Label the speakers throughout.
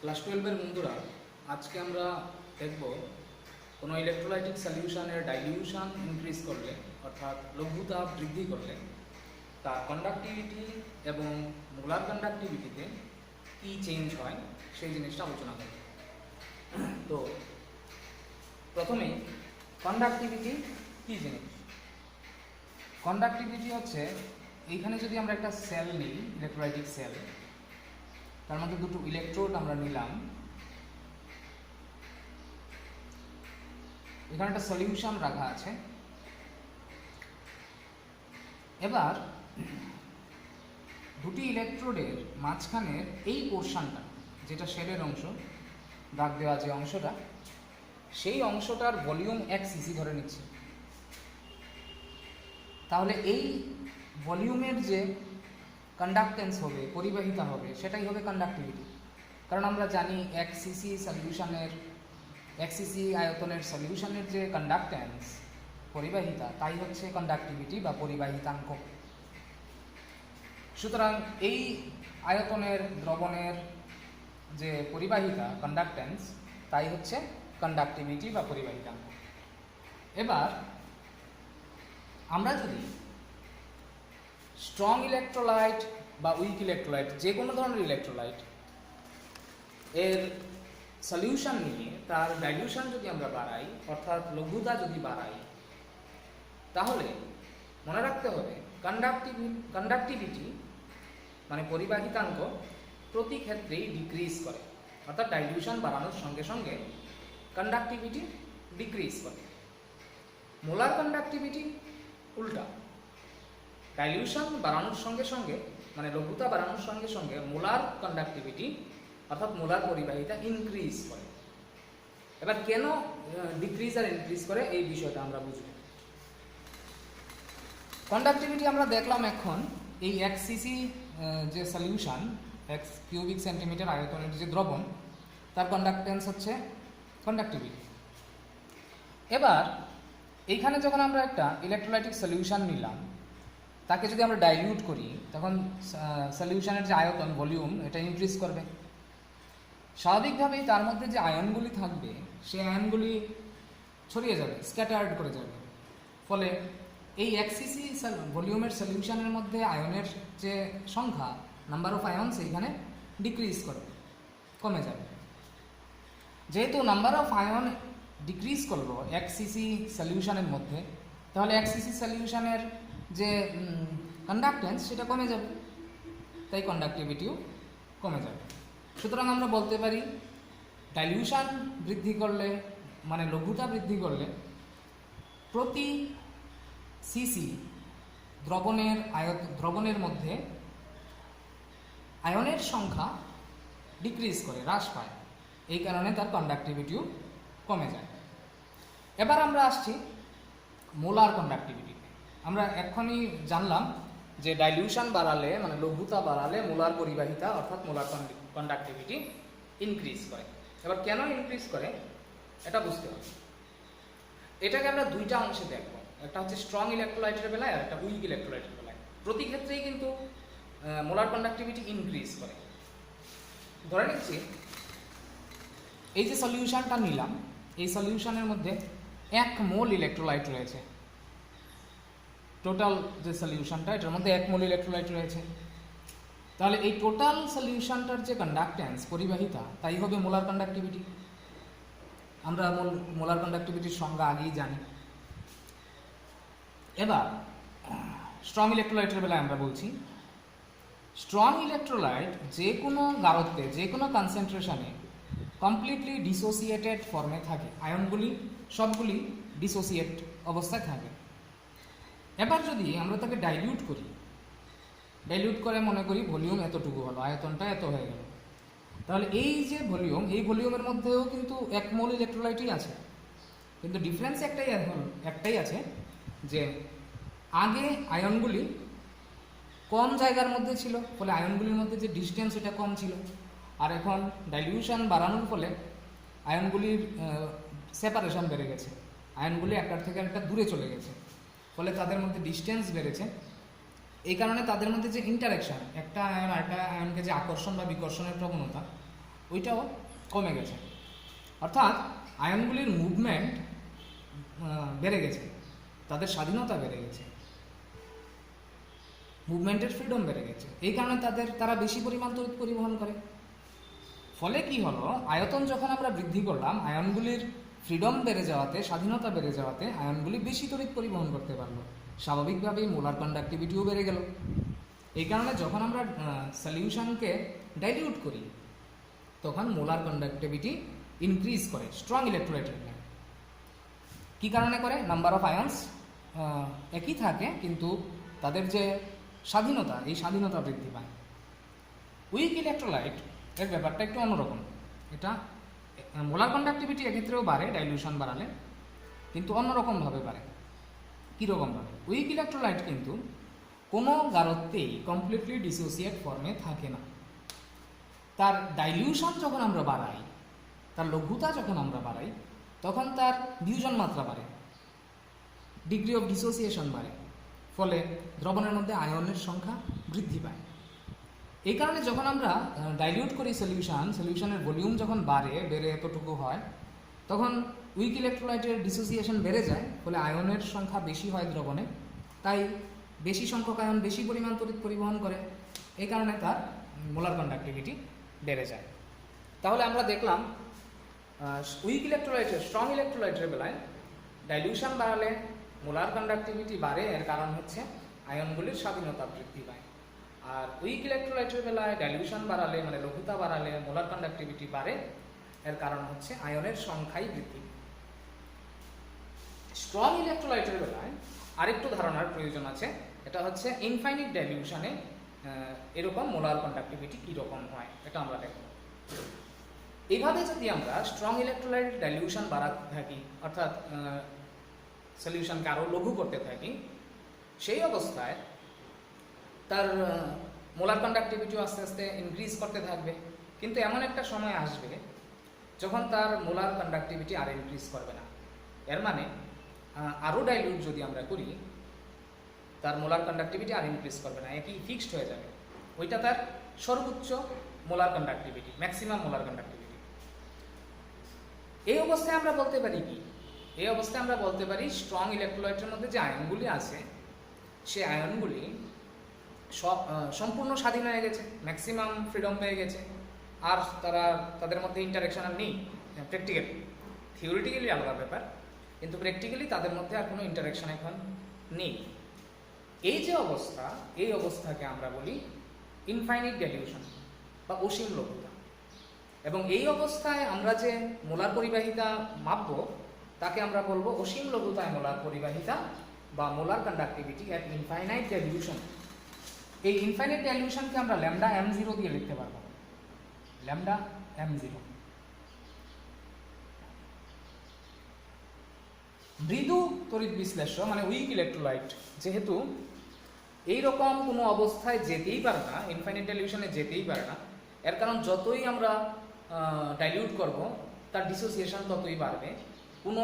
Speaker 1: Class 12-এর বন্ধুরা, আজকে আমরা দেখব কোনো ইলেকট্রোলাইটিক সলিউশনের ডাইলিউশন ইনক্রিজ করলে অর্থাৎ লঘুতাপ বৃদ্ধি করলে তার কন্ডাক্টিভিটি এবং মোলার কন্ডাক্টিভিটিতে কী চেঞ্জ হয় সেই জিনিসটা আলোচনা করব। তো প্রথমেই কন্ডাক্টিভিটি কী জিনিস? কন্ডাক্টিভিটি হচ্ছে, এইখানে যদি আমরা একটা সেল নিই, ইলেকট্রোলাইটিক সেল, তার মধ্যে দুটো ইলেকট্রোড আমরা নিলাম, এখানে একটা সলিউশন রাখা আছে। এবার দুটি ইলেকট্রোডের মাঝখানের এই পোর্শনটা, যেটা শেলের অংশ, দাগ দেওয়া যে অংশটা, সেই অংশটার ভলিউম 1 সিসি ধরে নিচ্ছে। তাহলে এই ভলিউমের যে কন্ডাক্টেন্স হবে, পরিবাহিতা হবে, সেটাই হবে কন্ডাক্টিভিটি। কারণ আমরা জানি 1 সিসি সলিউশনের, 1 সিসি আয়তনের সলিউশনের যে কন্ডাক্টেন্স, পরিবাহিতা, তাই হচ্ছে কন্ডাক্টিভিটি বা পরিবাহিতাঙ্ক। সুতরাং এই আয়তনের দ্রবণের যে পরিবাহিতা, কন্ডাক্টেন্স, তাই হচ্ছে কন্ডাক্টিভিটি বা পরিবাহিতাঙ্ক। এবার আমরা যদি স্ট্রং ইলেকট্রোলাইট বা উইক ইলেকট্রোলাইট, যে কোনো ধরনের ইলেকট্রোলাইট এর সলিউশন নিয়ে তার ডাইলিউশন যদি আমরা বাড়াই, অর্থাৎ লঘুতা যদি বাড়াই, তাহলে মনে রাখতে হবে কন্ডাক্টিভিটি মানে পরিবাহিতাঙ্ক প্রতি ক্ষেত্রেই ডিক্রিজ করে। অর্থাৎ ডাইলিউশন বাড়ানোর সঙ্গে সঙ্গে কন্ডাক্টিভিটি ডিক্রিজ করে। মোলার কন্ডাক্টিভিটি উল্টা, ডাইলিউশন বাড়ানোর সঙ্গে সঙ্গে, মানে লঘুতা বাড়ানোর সঙ্গে সঙ্গে মোলার কন্ডাক্টিভিটি অর্থাৎ মোলার পরিবাহিতা ইনক্রিজ করে। এবার কেন ডিক্রিজ আর ইনক্রিজ করে, এই বিষয়টা আমরা বুঝব। কন্ডাক্টিভিটি আমরা দেখলাম এখন এই 1 সিসি যে সলিউশন, 1 কিউবিক সেন্টিমিটার আয়তনের যে দ্রবণ, তার কন্ডাক্টেন্স হচ্ছে কন্ডাক্টিভিটি। এবার এইখানে যখন আমরা একটা ইলেকট্রোলাইটিক সলিউশন নিলাম, তাকে যদি আমরা ডাইলিউট করি, তখন সলিউশনের যে আয়তন, ভলিউম, এটা ইনক্রিজ করবে। স্বাভাবিকভাবেই তার মধ্যে যে আয়নগুলি থাকবে, সেই আয়নগুলি ছড়িয়ে যাবে, স্ক্যাটার্ড করে যাবে। ফলে এই 1 সিসি ভলিউমের সলিউশনের মধ্যে আয়নের যে সংখ্যা, নাম্বার অফ আয়ন, সেইখানে ডিক্রিজ করবে, কমে যাবে। যেহেতু নাম্বার অফ আয়ন ডিক্রিজ করলো 1 সিসি সলিউশনের মধ্যে, তাহলে 1 সিসি সলিউশনের যে কন্ডাক্টেন্স, সেটা কমে যাবে, তাই কন্ডাক্টিভিটিও কমে যাবে। সুতরাং আমরা বলতে পারি ডাইলিউশন বৃদ্ধি করলে, মানে লঘুতা বৃদ্ধি করলে, প্রতি সিসি দ্রবণের মধ্যে আয়নের সংখ্যা ডিক্রিজ করে, হ্রাস পায়। এই কারণে তার কন্ডাক্টিভিটিও কমে যায়। এবার আমরা আসছি মোলার কন্ডাক্টিভিটি। আমরা এখনই জানলাম যে ডাইলিউশন বাড়ালে, মানে লঘুতা বাড়ালে, মোলার পরিবাহিতা অর্থাৎ মোলার কন্ডাক্টিভিটি ইনক্রিজ করে। এবার কেন ইনক্রিজ করে এটা বুঝতে হবে। এটাকে আমরা দুইটা অংশে দেখব, একটা হচ্ছে স্ট্রং ইলেকট্রোলাইটের বেলায় আর একটা উইক ইলেকট্রোলাইটের বেলায়। প্রতি ক্ষেত্রেই কিন্তু মোলার কন্ডাক্টিভিটি ইনক্রিজ করে। ধরে নিচ্ছি এই যে সলিউশনটা নিলাম, এই সলিউশনের মধ্যে 1 মোল ইলেকট্রোলাইট রয়েছে। টোটাল যে সলিউশনটা, এটার মধ্যে 1 মোল ইলেকট্রোলাইট রয়েছে। তাহলে এই টোটাল সলিউশনটার যে কন্ডাক্টেন্স, পরিবাহিতা, তাই হবে মোলার কন্ডাক্টিভিটি। আমরা মোলার কন্ডাক্টিভিটির সংজ্ঞা আগেই জানি। এবার স্ট্রং ইলেকট্রোলাইটের বেলায় আমরা বলছি, স্ট্রং ইলেকট্রোলাইট যে কোনো গাঢ়ত্বে, যে কোনো কনসেন্ট্রেশনে কমপ্লিটলি ডিসোসিয়েটেড ফর্মে থাকে। আয়নগুলি সবগুলি ডিসোসিয়েট অবস্থায় থাকে। এবার যদি আমরা তাকে ডাইলিউট করি, ডাইলিউট করে মনে করি ভলিউম এতটুকু হলো, আয়তনটা এত হয়ে গেল, তাহলে এই যে ভলিউম, এই ভলিউমের মধ্যেও কিন্তু 1 মোল ইলেকট্রোলাইটই আছে। কিন্তু ডিফারেন্স একটাই আছে, যে আগে আয়নগুলি কম জায়গার মধ্যে ছিল, ফলে আয়নগুলির মধ্যে যে ডিস্টেন্স, এটা কম ছিল। আর এখন ডাইলিউশন বাড়ানোর ফলে আয়নগুলির সেপারেশন বেড়ে গেছে, আয়নগুলি একটার থেকে একটা দূরে চলে গেছে, ফলে তাদের মধ্যে ডিস্টেন্স বেড়েছে। এই কারণে তাদের মধ্যে যে ইন্টারাকশন, একটা আয়ন আরেকটা আয়নকে যে আকর্ষণ বা বিকর্ষণের প্রবণতা, ওইটাও কমে গেছে, অর্থাৎ আয়নগুলির মুভমেন্ট বেড়ে গেছে, তাদের স্বাধীনতা বেড়ে গেছে, মুভমেন্টের ফ্রিডম বেড়ে গেছে। এই কারণে তারা বেশি পরিমাণ তড়িৎ পরিবহন করে। ফলে কি হলো, আয়তন যখন আমরা বৃদ্ধি করলাম, আয়নগুলির ফ্রিডম বেড়ে যাওয়াতে, স্বাধীনতা বেড়ে যাওয়াতে আয়নগুলি বেশি তড়িৎ পরিবহন করতে পারলো, স্বাভাবিকভাবেই মোলার কন্ডাক্টিভিটিও বেড়ে গেল। এই কারণে যখন আমরা সলিউশনকে ডাইলিউট করি তখন মোলার কন্ডাক্টিভিটি ইনক্রিজ করে স্ট্রং ইলেকট্রোলাইটের ক্ষেত্রে। কী কারণে করে? নাম্বার অফ আয়ন্স একই থাকে, কিন্তু তাদের যে স্বাধীনতা, এই স্বাধীনতা বৃদ্ধি পায়। উইক ইলেকট্রোলাইট এর ব্যাপারটা একটু অন্যরকম। এটা মোলার কন্ডাক্টিভিটি এক্ষেত্রেও বাড়ে ডাইলিউশন বাড়ালে, কিন্তু অন্যরকমভাবে বাড়ে। কীরকমভাবে? উইক ইলেকট্রোলাইট কিন্তু কোনো গারত্বেই কমপ্লিটলি ডিসোসিয়েট ফর্মে থাকে না। তার ডাইলিউশন যখন আমরা বাড়াই, তার লঘুতা যখন আমরা বাড়াই, তখন তার বিয়োজন মাত্রা বাড়ে, ডিগ্রি অফ ডিসোসিয়েশন বাড়ে, ফলে দ্রবণের মধ্যে আয়নের সংখ্যা বৃদ্ধি পায়। এই কারণে যখন আমরা ডাইলিউট করি সলিউশনের ভলিউম যখন বেড়ে এতটুকু হয়, তখন উইক ইলেকট্রোলাইটের ডিসোসিয়েশন বেড়ে যায়, ফলে আয়নের সংখ্যা বেশি হয় দ্রবণে, তাই বেশি সংখ্যক আয়ন বেশি পরিমাণ তড়িৎ পরিবহন করে, এই কারণে তার মোলার কন্ডাক্টিভিটি বেড়ে যায়। তাহলে আমরা দেখলাম উইক ইলেকট্রোলাইটের, স্ট্রং ইলেকট্রোলাইটের বেলায় ডাইলিউশন বাড়ালে মোলার কন্ডাক্টিভিটি বাড়ে, এর কারণ হচ্ছে আয়নগুলির স্বাধীনতা বৃদ্ধি পায়। আর উইক ইলেকট্রোলাইটের বেলায় ডাইলিউশন বাড়ালে, মানে লঘুতা বাড়ালে মোলার কন্ডাক্টিভিটি বাড়ে, এর কারণ হচ্ছে আয়নের সংখ্যাই বৃদ্ধি। স্ট্রং ইলেকট্রোলাইটের বেলায় আরেকটু ধারণার প্রয়োজন আছে, এটা হচ্ছে ইনফাইনিট ডাইলিউশনে এরকম মোলার কন্ডাক্টিভিটি কীরকম হয়, এটা আমরা দেখব। এইভাবে যদি আমরা স্ট্রং ইলেকট্রোলাইট ডাইলিউশন বাড়াতে থাকি, অর্থাৎ সলিউশনকে আরও লঘু করতে থাকি, সেই অবস্থায় তার মোলার কন্ডাক্টিভিটিও আস্তে আস্তে ইনক্রিজ করতে থাকবে। কিন্তু এমন একটা সময় আসবে যখন তার মোলার কন্ডাক্টিভিটি আর ইনক্রিজ করবে না। এর মানে আরও ডাইলিউট যদি আমরা করি, তার মোলার কন্ডাক্টিভিটি আর ইনক্রিজ করবে না, একই ফিক্সড হয়ে যাবে। ওইটা তার সর্বোচ্চ molar conductivity, maximum molar conductivity. এই অবস্থায় আমরা বলতে পারি কি? এই অবস্থায় আমরা বলতে পারি স্ট্রং ইলেকট্রোলাইটের মধ্যে যে আয়নগুলি আছে, সে আয়নগুলি সম্পূর্ণ স্বাধীন হয়ে গেছে, ম্যাক্সিমাম ফ্রিডম পেয়ে গেছে, আর তাদের মধ্যে ইন্টারেকশন আর নেই। প্র্যাকটিক্যালি, থিওরিটিক্যালি আলাদা ব্যাপার, কিন্তু প্র্যাকটিক্যালি তাদের মধ্যে আর কোনো ইন্টারেকশন এখন নেই। এই যে অবস্থা, এই অবস্থাকে আমরা বলি ইনফাইনিট ডাইলিউশন বা অসীম লঘুতা। এবং এই অবস্থায় আমরা যে মোলার পরিবাহিতা মাপব, তাকে আমরা বলবো অসীম লঘুতায় মোলার পরিবাহিতা বা molar conductivity at infinite dilution. এই ইনফাইনাইট ডাইলিউশনকে আমরা ল্যামডা m0 দিয়ে লিখতে পারবো, ল্যামডা m0। মৃদু তড়িৎ বিশ্লেষ্য মানে উইক ইলেকট্রোলাইট যেহেতু এইরকম কোনো অবস্থায় যেতেই পারে না, ইনফাইনাইট ডাইলিউশনে যেতেই পারে না, এর কারণ যতই আমরা ডাইলিউট করব তার ডিসোসিয়েশন ততই বাড়বে, কোনো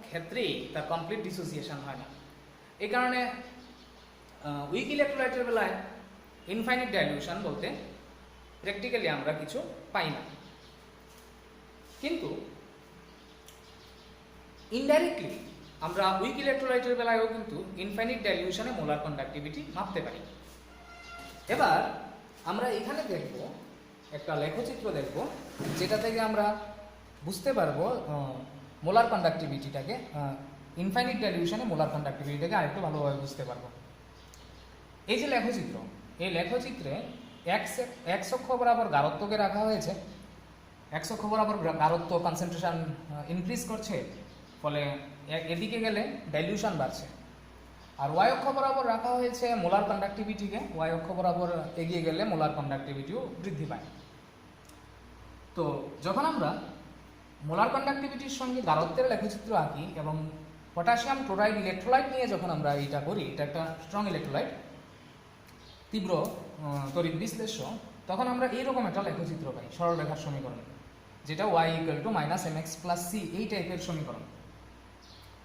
Speaker 1: ক্ষেত্রেই তার কমপ্লিট ডিসোসিয়েশন হয় না। এই কারণে উইক ইলেকট্রোলাইটের বেলায় ইনফাইনাইট ডাইলিউশন বলতে প্র্যাকটিক্যালি আমরা কিছু পাই না, কিন্তু ইনডাইরেক্টলি আমরা উইক ইলেকট্রোলাইটের বেলায়ও কিন্তু ইনফাইনাইট ডাইলিউশনে মোলার কন্ডাক্টিভিটি মাপতে পারি। এবার আমরা এখানে দেখব একটা লেখচিত্র দেখব, যেটা থেকে আমরা বুঝতে পারবো মোলার কন্ডাক্টিভিটিটাকে, ইনফাইনাইট ডাইলিউশনে মোলার কন্ডাক্টিভিটিটাকে আরেকটু ভালোভাবে বুঝতে পারবো। এই যে লেখচিত্র, এই লেখচিত্রে এক্স অক্ষ বরাবর গারত্বকে রাখা হয়েছে। এক্স অক্ষ বরাবর গারত্ব কনসেন্ট্রেশন ইনক্রিজ করছে, ফলে এদিকে গেলে ডাইলিউশন বাড়ছে। আর ওয়াই অক্ষ বরাবর রাখা হয়েছে মোলার কন্ডাক্টিভিটিকে, ওয়াই অক্ষ বরাবর এগিয়ে গেলে মোলার কন্ডাক্টিভিটিও বৃদ্ধি পায়। তো যখন আমরা মোলার কন্ডাক্টিভিটির সঙ্গে গারত্বের লেখচিত্র আঁকি এবং পটাশিয়াম ক্লোরাইড ইলেকট্রোলাইট নিয়ে যখন আমরা এইটা করি, এটা একটা স্ট্রং ইলেকট্রোলাইট, তীব্র তড়িৎ বিশ্লেষ্য, তখন আমরা এইরকম একটা লেখচিত্র পাই, সরলরেখার সমীকরণ, যেটা y = -mx + c, এই টাইপের সমীকরণ,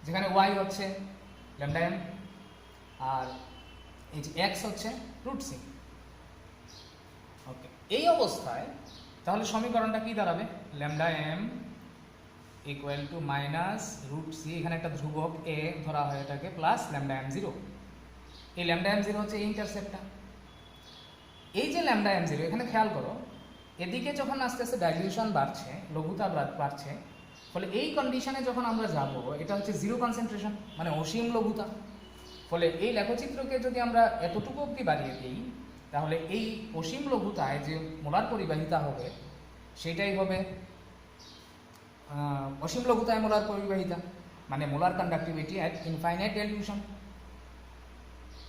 Speaker 1: যেখানে y হচ্ছে ল্যামডা m আর এই যে x হচ্ছে √c। ওকে, এই অবস্থায় তাহলে সমীকরণটা কি দাঁড়াবে? Lambda M equal to minus root C, এখানে একটা ধ্রুবক এ ধরা হয় এটাকে, প্লাস ল্যামডা এম জিরো। এই ল্যামডা এম জিরো হচ্ছে এই ইন্টারসেপ্টটা। এই যে ল্যামডা এম জিরো, এখানে খেয়াল করো, এদিকে যখন আস্তে আস্তে ডাইলিউশন বাড়ছে, লঘুতা বাড়ছে, ফলে এই কন্ডিশনে যখন আমরা যাব, এটা হচ্ছে জিরো কনসেন্ট্রেশন, মানে অসীম লঘুতা। ফলে এই লেখচিত্রকে যদি আমরা এতটুকু অবধি বাড়িয়ে দিই, তাহলে এই অসীম লঘুতায় যে মোলার পরিবাহিতা হবে সেটাই হবে অসীম লঘুতায় মোলার পরিবাহিতা, মানে molar conductivity at infinite dilution.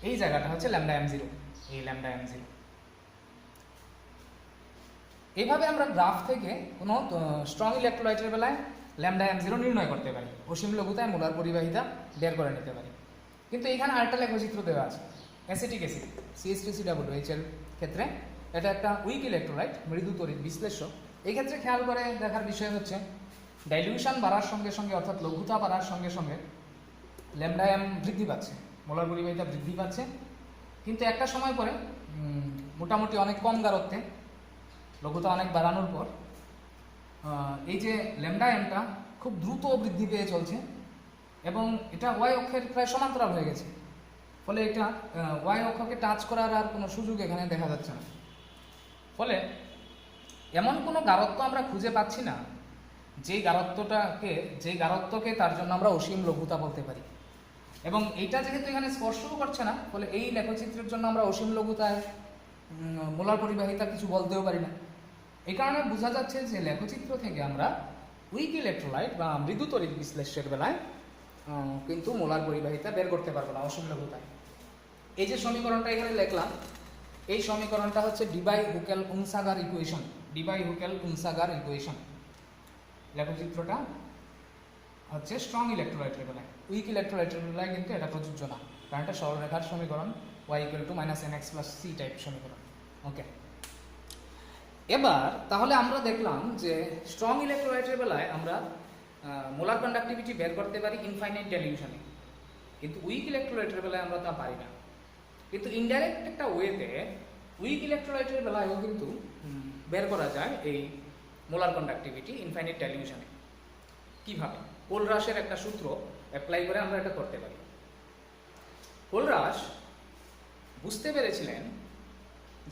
Speaker 1: এই জায়গাটা হচ্ছে ল্যামডা এম জিরো, এই ল্যামডা এম জিরো। এইভাবে আমরা গ্রাফ থেকে কোনো স্ট্রং ইলেকট্রোলাইটের বেলায় ল্যামডা এম জিরো নির্ণয় করতে পারি, অসীম লঘুতায় মোলার পরিবাহিতা বের করে নিতে পারি। কিন্তু এখানে আরেকটা লেখচিত্র দেওয়া আছে, অ্যাসিটিক অ্যাসিড CH3COOH এর ক্ষেত্রে এটা একটা উইক ইলেকট্রোলাইট, মৃদু তড়িৎ বিশ্লেষ্য। এই ক্ষেত্রে খেয়াল করে দেখার বিষয় হচ্ছে ডাইলিউশন বাড়ার সঙ্গে সঙ্গে, অর্থাৎ লঘুতা বাড়ার সঙ্গে সঙ্গে ল্যামডা এম বৃদ্ধি পাচ্ছে, মোলার পরিবাহিতা বৃদ্ধি পাচ্ছে, কিন্তু একটা সময় পরে মোটামুটি অনেক কম গাঢ়ত্বে লঘুতা অনেক বাড়ানোর পর এই যে ল্যামডা এমটা খুব দ্রুত বৃদ্ধি পেয়ে চলছে এবং এটা ওয়াই অক্ষের প্রায় সমান্তরাল হয়ে গেছে। ফলে এটা ওয়াই অক্ষকে টাচ করার আর কোনো সুযোগ এখানে দেখা যাচ্ছে না। ফলে এমন কোনো গাঢ়ত্ব আমরা খুঁজে পাচ্ছি না যেই গাঢ়ত্বকে তার জন্য আমরা অসীম লঘুতা বলতে পারি। এবং এইটা যেহেতু এখানে স্পর্শও করছে না, ফলে এই লেখচিত্রের জন্য আমরা অসীম লঘুতায় মোলার পরিবাহিতা কিছু বলতেও পারি না। এই কারণে বোঝা যাচ্ছে যে লেখচিত্র থেকে আমরা উইক ইলেকট্রোলাইট বা মৃদু তড়িৎ বিশ্লেষের বেলায় কিন্তু মোলার পরিবাহিতা বের করতে পারবো না অসীম লঘুতায়। এই যে সমীকরণটা এখানে লিখলাম, এই সমীকরণটা হচ্ছে ডিবাই-হুকেল-উনসাগার ইকুয়েশন। ডিবাই-হুকেল-উনসাগার ইকুয়েশন। লেখচিত্রটা হচ্ছে স্ট্রং ইলেকট্রোলাইটের বেলায়, উইক ইলেকট্রোলাইটের বেলায় কিন্তু এটা প্রযোজ্য না, কারণ এটা সরলরেখার সমীকরণ, y = -nx + c টাইপ সমীকরণ। ওকে, এবার তাহলে আমরা দেখলাম যে স্ট্রং ইলেকট্রোলাইটের বেলায় আমরা মোলার কন্ডাক্টিভিটি বের করতে পারি ইনফাইনাইট ডাইলিউশনে, কিন্তু উইক ইলেকট্রোলাইটের বেলায় আমরা তা পারি না। কিন্তু ইনডাইরেক্ট একটা ওয়েতে উইক ইলেকট্রোলাইটের বেলায়ও কিন্তু বের করা যায় এই মোলার কন্ডাক্টিভিটি ইনফাইনাইট ডাইলিউশনে। কিভাবে? কোলরাসের একটা সূত্র অ্যাপ্লাই করে আমরা এটা করতে পারি। কোলরাস বুঝতে পেরেছিলেন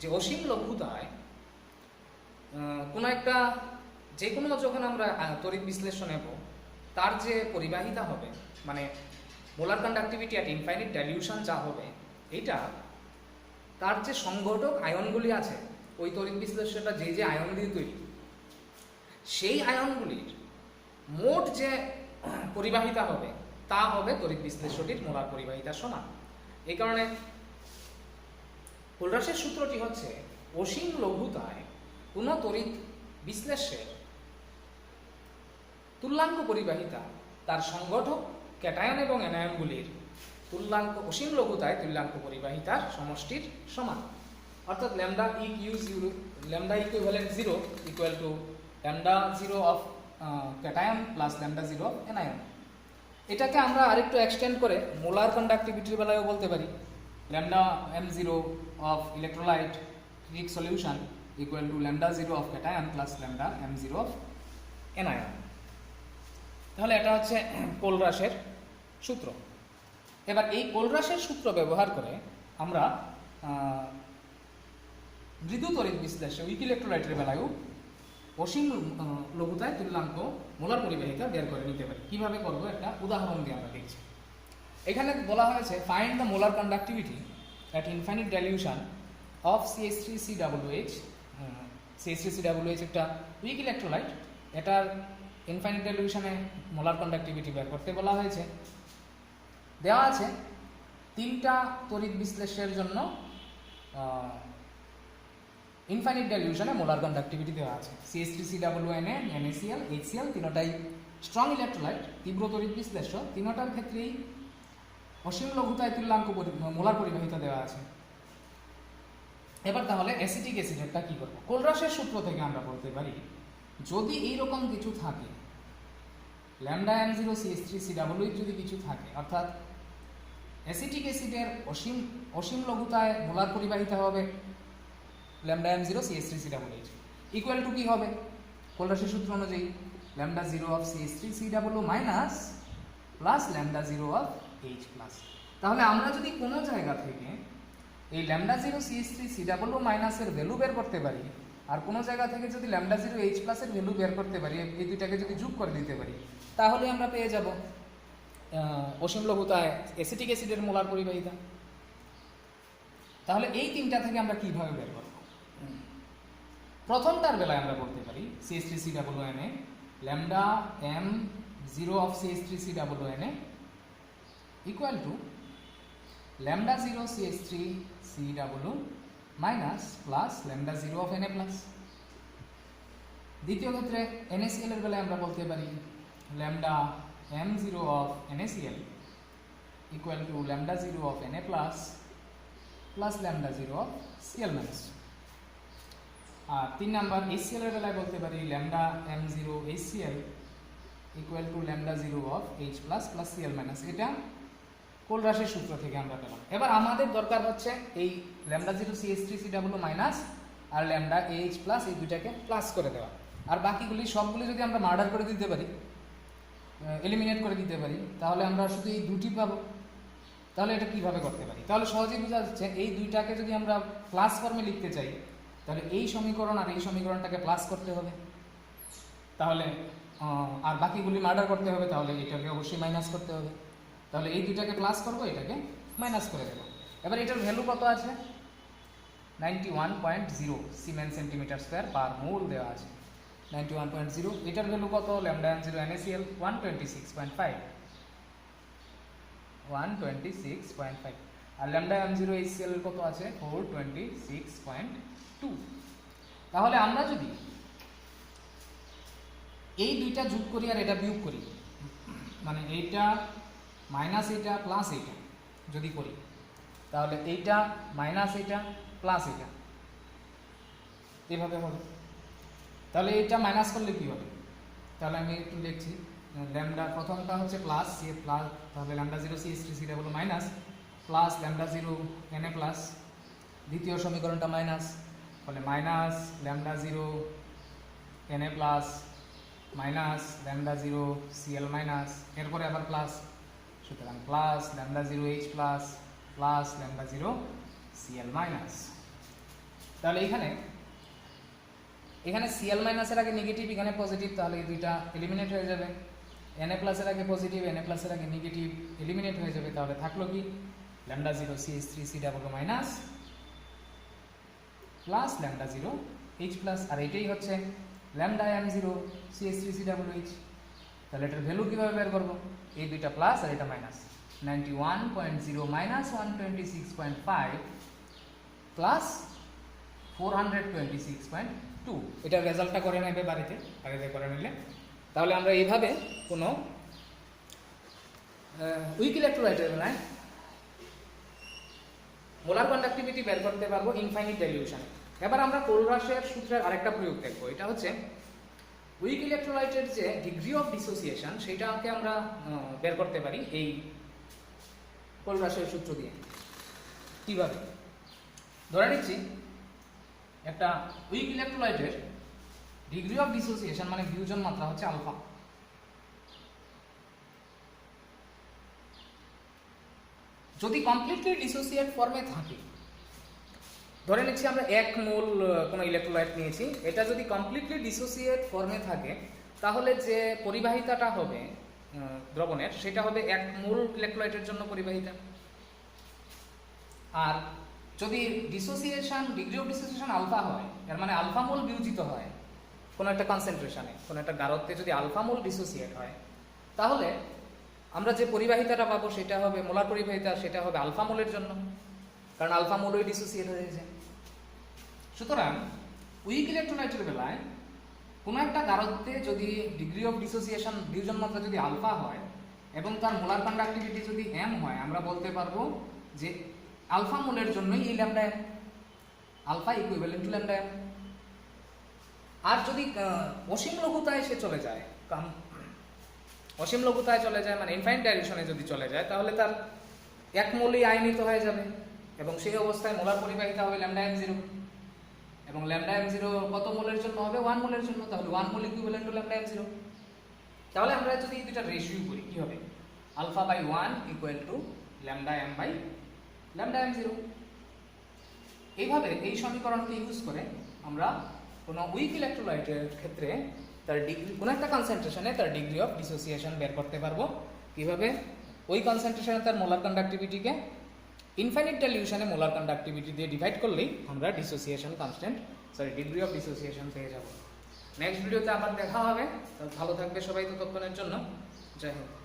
Speaker 1: যে অসীম লঘুতায় কোনো একটা যে কোনো যখন আমরা তড়িৎ বিশ্লেষণ নেব, তার যে পরিবাহিতা হবে, মানে molar conductivity at infinite dilution যা হবে, এইটা তার যে সংঘটক আয়নগুলি আছে, ওই তড়িৎ বিশ্লেষণটা যে আয়ন দিয়ে তৈরি, সেই আয়নগুলির মোট যে পরিবাহিতা হবে তা হবে তড়িৎ বিশ্লেষণটির মোলার পরিবাহিতার সমান। এই কারণে কোলরাসের সূত্রটি হচ্ছে অসীম লঘুতায় কোনো তড়িৎ বিশ্লেষের তুল্যাঙ্ক পরিবাহিতা তার সংগঠক ক্যাটায়ন এবং অ্যানায়নগুলির তুল্যাঙ্ক অসীম লঘুতায় তুল্যাঙ্ক পরিবাহিতার সমষ্টির সমান। অর্থাৎ lambda equivalent 0 equal to lambda 0 of cation plus lambda 0 of anion. এটাকে আমরা আরেকটু এক্সটেন্ড করে মোলার কন্ডাক্টিভিটির বেলায়ও বলতে পারি। Lambda m0 of electrolyte critic solution equal to lambda 0 of cation plus lambda m0 of anion. তাহলে এটা হচ্ছে কোলরাসের সূত্র। এবার এই কোলরাসের সূত্র ব্যবহার করে আমরা মৃদু তড়িৎ বিশ্লেষে উইক ইলেকট্রোলাইটের বেলায়ও অসীম লঘুতায় তুল্যাঙ্ক মোলার পরিবাহিতা বের করে নিতে পারি। কিভাবে করবো একটা উদাহরণ দিয়ে আমরা দেখছি। এখানে বলা হয়েছে find the molar conductivity at infinite dilution of CH3COOH। CH3COOH একটা উইক ইলেকট্রোলাইট, এটার ইনফাইনিট ডাইলিউশনে মোলার কন্ডাক্টিভিটি বের করতে বলা হয়েছে। দেওয়া আছে তিনটা তড়িৎ বিশ্লেষের জন্য ইনফাইনিট ডাইলিউশনে মোলার কন্ডাক্টিভিটি দেওয়া আছে। CH3COONA, NaCl, HCl তিনটাই স্ট্রং ইলেকট্রোলাইট, তীব্র তড়িৎ বিশ্লেষ্য, তিনটার ক্ষেত্রেই অসীম লঘুতায় তুল্যাঙ্ক মোলার পরিবাহিতা দেওয়া আছে। এবার তাহলে অ্যাসিটিক অ্যাসিডেরটা কি করব? কোলরাসের সূত্র থেকে আমরা বলতে পারি যদি এইরকম কিছু থাকে, ল্যামডা m0 CH3COOH যদি কিছু থাকে, অর্থাৎ অ্যাসিটিক অ্যাসিডের অসীম লঘুতায় মোলার পরিবাহিতা হবে lambda m0 CH3COOH। Equal to কি হবে কোলরাশের সূত্র অনুযায়ী lambda zero of CH3 COO minus plus lambda zero of H plus. তাহলে আমরা যদি কোনো জায়গা থেকে এই ল্যামডা জিরো CH3 COO মাইনাসের ভ্যালু বের করতে পারি আর কোনো জায়গা থেকে যদি ল্যামডা জিরো H প্লাসের ভ্যালু বের করতে পারি, এই দুইটাকে যদি যোগ করে দিতে পারি, তাহলে আমরা পেয়ে যাব অসীম লঘুতায় অ্যাসিটিক অ্যাসিডের মোলার পরিবাহিতা। তাহলে এই তিনটা থেকে আমরা কিভাবে বের করব? প্রথমটার বেলায় আমরা বলতে পারি CH3 COONA lambda M0 of CH3 COONA equal to lambda 0 CH3 COO minus plus lambda 0 of Na plus. দ্বিতীয় ক্ষেত্রে NaCl এর বেলায় আমরা বলতে পারি lambda M0 of NaCl equal to lambda 0 of Na plus plus lambda 0 of Cl minus. আর 3 number HCl এর বেলায় বলতে পারি lambda M0 HCl equal to lambda 0 of H plus plus Cl minus. এটা কোলরাশের সূত্র থেকে আমরা পেলাম। এবার আমাদের দরকার হচ্ছে এই ল্যামডা 0 CH3 COO মাইনাস আর ল্যামডা H প্লাস এই দুইটাকে প্লাস করে দেওয়া। আর বাকিগুলি সবগুলি যদি আমরা মার্ডার করে দিতে পারি, এলিমিনেট করে দিতে পারি, তাহলে আমরা শুধু এই দুটি পাবো। তাহলে এটা কিভাবে করতে পারি? তাহলে সহজেই বোঝা যাচ্ছে এই দুইটাকে যদি আমরা প্লাস ফর্মে লিখতে চাই, তাহলে এই সমীকরণ আর এই সমীকরণটাকে প্লাস করতে হবে, তাহলে আর বাকিগুলি মার্ডার করতে হবে, তাহলে এটাকে অবশ্যই মাইনাস করতে হবে। তাহলে এই দুইটাকে প্লাস করবো, এটাকে মাইনাস করে দেবো। এবার এটার ভ্যালু কত আছে? 91.0 সিমেন্স সেন্টিমিটার স্কোয়ার পার মোল দেওয়া আছে 91.0। এটার ভ্যালু কত? ল্যামডা M0 NaCl 126.5 আর ল্যামডা M0 HCl কত আছে? 426.2। তাহলে আমরা যদি এই দুইটা যোগ করি আর এটা বিয়োগ করি, মানে এইটা মাইনাস এইটা প্লাস এইটা যদি করি, তাহলে এইটা মাইনাস এইটা প্লাস এইটা এভাবে হবে। তাহলে এইটা মাইনাস করলে কি হবে? তাহলে আমি একটু লিখছি, ল্যামডা প্রথমটা হচ্ছে প্লাস সি প্লাস, তাহলে lambda 0 CH3 COO minus plus lambda 0 Na plus. দ্বিতীয় সমীকরণটা মাইনাস, ফলে minus lambda 0 Na plus minus lambda 0 Cl minus, এরপরে আবার প্লাস, সুতরাং plus lambda 0 H plus plus lambda 0 Cl minus. তাহলে এখানে Cl মাইনাসের আগে নেগেটিভ, এখানে পজিটিভ, তাহলে এই দুইটা এলিমিনেট হয়ে যাবে। Na প্লাসের আগে পজিটিভ, Na প্লাসের আগে নেগেটিভ, এলিমিনেট হয়ে যাবে। তাহলে থাকলো কি? Lambda 0 CH3 COO minus plus lambda 0 H plus, আর এটাই হচ্ছে ল্যামডা M0 CH3 COOH। তাহলে এটার ভ্যালু কিভাবে বের করবো? এই দুইটা প্লাস আর এটা মাইনাস, 91.0 মাইনাস 126.5 প্লাস 426.2। এটার রেজাল্টটা করে নেবে বাড়িতে, বাড়িতে করে নিলে। তাহলে আমরা এইভাবে কোনো উইক ইলেকট্রোলাইটের বেলায় মোলার কন্ডাক্টিভিটি বের করতে পারবো ইনফাইনিট ডাইলিউশন। এবার আমরা কোলরাশের সূত্রের আরেকটা প্রয়োগ দেখবো। এটা হচ্ছে উইক ইলেকট্রোলাইটের যে ডিগ্রি অফ ডিসোসিয়েশন, সেটাকে আমরা বের করতে পারি এই কোলরাশের সূত্র দিয়ে। কিভাবে? ধরে নিচ্ছি একটা উইক ইলেকট্রোলাইটের ডিগ্রি অফ ডিসোসিয়েশন মানে ফিউশন মাত্রা হচ্ছে আলফা। যদি কমপ্লিটলি ডিসোসিয়েট ফর্মে থাকে, ধরে নিচ্ছি আমরা 1 মোল কোনো ইলেকট্রোলাইট নিয়েছি, এটা যদি কমপ্লিটলি ডিসোসিয়েট ফর্মে থাকে, তাহলে যে পরিবাহিতাটা হবে দ্রবণের, সেটা হবে 1 মোল ইলেকট্রোলাইটের জন্য পরিবাহিতা। আর যদি dissociation degree of dissociation alpha হয়, এর মানে আলফা মোল বিয়োজিত হয় কোনো একটা কনসেন্ট্রেশনে, কোনো একটা গাঢ়ত্বে যদি আলফা মোল ডিসোসিয়েট হয়, তাহলে আমরা যে পরিবাহিতাটা পাবো সেটা হবে মোলার পরিবাহিতা, সেটা হবে আলফা মোলের জন্য, কারণ আলফা মোলই ডিসোসিয়েট হয়েছে। সুতরাং উইক ইলেকট্রোলাইটের বেলায় কোনো একটা গাঢ়ত্বে যদি ডিগ্রি অফ ডিসোসিয়েশন ফিউশন মাত্রা যদি আলফা হয় এবং তার মোলার কন্ডাক্টিভিটি যদি m হয়, আমরা বলতে পারবো যে আলফা মোলের জন্যই এই lambda m, alpha equivalent to lambda m। আর যদি অসীম লঘুতায় সে চলে যায়, অসীম লঘুতায় চলে যায় মানে ইনফাইনাইট ডাইলিউশনে যদি চলে যায়, তাহলে তার 1 মোলই আয়নিত হয়ে যাবে এবং সেই অবস্থায় মোলার পরিবাহিতা হবে ল্যামডা m0। এবং ল্যামডা m0 কত মোলের জন্য হবে 1 মোলের জন্য, তাহলে 1 মোল ইকুইভ্যালেন্ট টু ল্যামডা m0। তাহলে আমরা যদি এই দুটো রেশিও করি কি হবে, alpha by 1 equal to lambda m by lambda m0। এইভাবে এই সমীকরণকে ইউজ করে আমরা কোনো উইক ইলেকট্রোলাইটের ক্ষেত্রে তার ডিগ্রি, কোনো একটা কনসেন্ট্রেশনে তার ডিগ্রি অফ ডিসোসিয়েশন বের করতে পারবো। কিভাবে, ওই কনসেন্ট্রেশনে তার মোলার কন্ডাক্টিভিটিকে ইনফাইনাইট ডাইলিউশনে মোলার কন্ডাক্টিভিটি দিয়ে ডিভাইড করলেই আমরা dissociation constant, degree of dissociation পেয়ে যাব। নেক্সট ভিডিওতে আবার দেখা হবে। ভালো থাকবে সবাই ততক্ষণের জন্য। জয় হিন্দ।